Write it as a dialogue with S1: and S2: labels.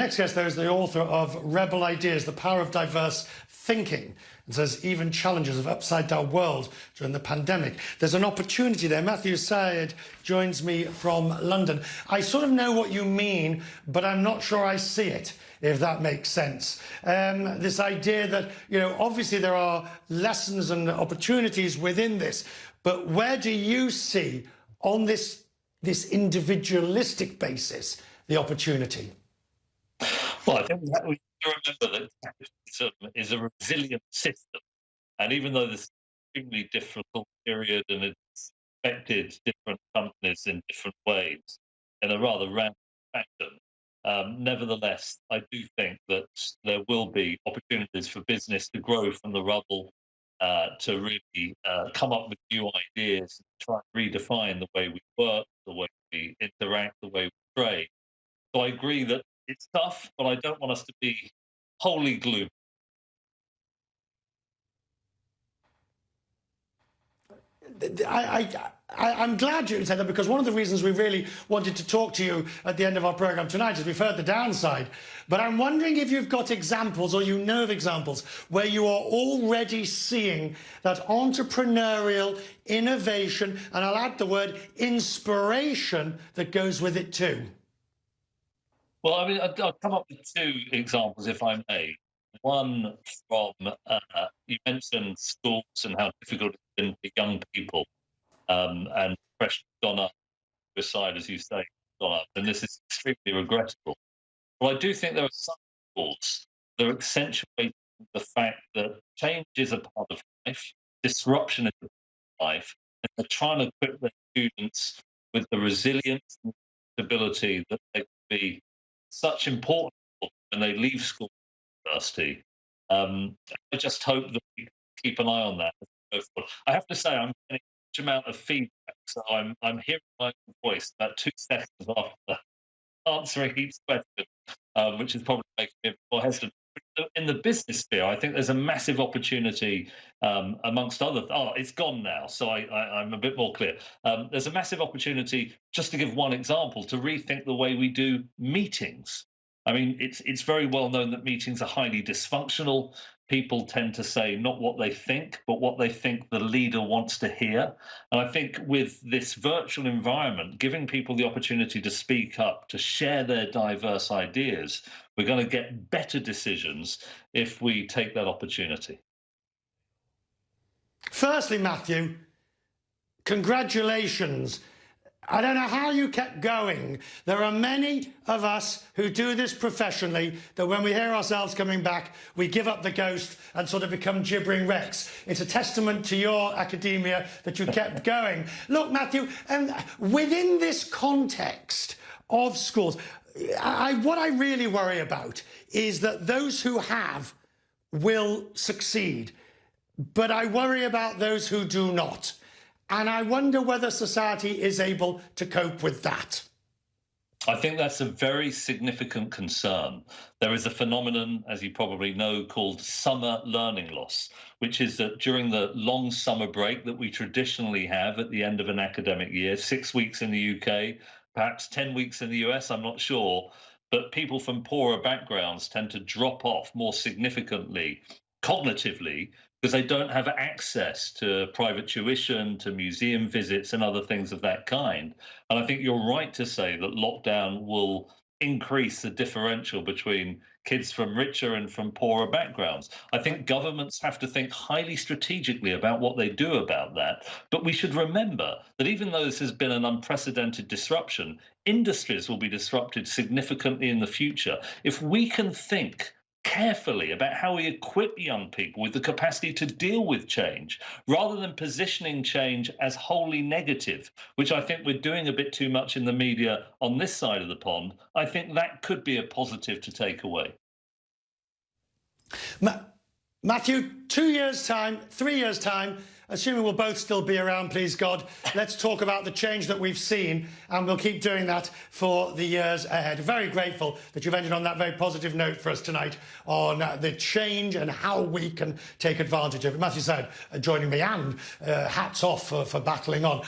S1: Next guest, though, is the author of Rebel Ideas, The Power of Diverse Thinking, and says even challenges of upside-down world during the pandemic. There's an opportunity there. Matthew Syed joins me from London. I sort of know what you mean, but I'm not sure I see it, if that makes sense. This idea that, obviously there are lessons and opportunities within this, but where do you see on this individualistic basis the opportunity?
S2: Well, I think that we have to remember that capitalism is a resilient system, and even though this is an extremely difficult period and it's affected different companies in different ways in a rather random fashion, nevertheless, I do think that there will be opportunities for business to grow from the rubble, to really come up with new ideas, and try and redefine the way we work, the way we interact, the way we trade. So I agree that it's tough, but I don't want us to be wholly gloomy.
S1: I'm glad you said that, because one of the reasons we really wanted to talk to you at the end of our programme tonight is we've heard the downside. But I'm wondering if you've got examples, or you know of examples, where you are already seeing that entrepreneurial innovation, and I'll add the word inspiration, that goes with it too.
S2: Well, I mean, I'll come up with two examples, if I may. One from, you mentioned schools and how difficult it's been for young people, and pressure's gone up, suicide, as you say, gone up, and this is extremely regrettable. Well, I do think there are some schools that are accentuating the fact that change is a part of life, disruption is a part of life, and they're trying to equip their students with the resilience and stability that they can be such important when they leave school and university. I just hope that we keep an eye on that. I have to say, I'm getting a huge amount of feedback, so I'm hearing my own voice about 2 seconds after answering each question, which is probably making me more hesitant. In the business sphere, I think there's a massive opportunity, amongst other. Oh, it's gone now, so I'm a bit more clear. There's a massive opportunity, just to give one example, to rethink the way we do meetings. I mean, it's very well known that meetings are highly dysfunctional. People tend to say not what they think, but what they think the leader wants to hear. And I think with this virtual environment, giving people the opportunity to speak up, to share their diverse ideas, we're going to get better decisions if we take that opportunity.
S1: Firstly, Matthew, congratulations. I don't know how you kept going. There are many of us who do this professionally that when we hear ourselves coming back, we give up the ghost and sort of become gibbering wrecks. It's a testament to your academia that you kept going. Look, Matthew, within this context of schools, what I really worry about is that those who have will succeed, but I worry about those who do not. And I wonder whether society is able to cope with that.
S2: I think that's a very significant concern. There is a phenomenon, as you probably know, called summer learning loss, which is that during the long summer break that we traditionally have at the end of an academic year, 6 weeks in the UK, perhaps 10 weeks in the US, I'm not sure, but people from poorer backgrounds tend to drop off more significantly cognitively, because they don't have access to private tuition, to museum visits and other things of that kind. And I think you're right to say that lockdown will increase the differential between kids from richer and from poorer backgrounds. I think governments have to think highly strategically about what they do about that. But we should remember that even though this has been an unprecedented disruption, industries will be disrupted significantly in the future. If we can think carefully about how we equip young people with the capacity to deal with change, rather than positioning change as wholly negative, which I think we're doing a bit too much in the media on this side of the pond, I think that could be a positive to take away.
S1: Matthew, 2 years' time, 3 years' time, assuming we'll both still be around, please God, let's talk about the change that we've seen, and we'll keep doing that for the years ahead. Very grateful that you've ended on that very positive note for us tonight on the change and how we can take advantage of it. Matthew Syed joining me, and hats off for battling on.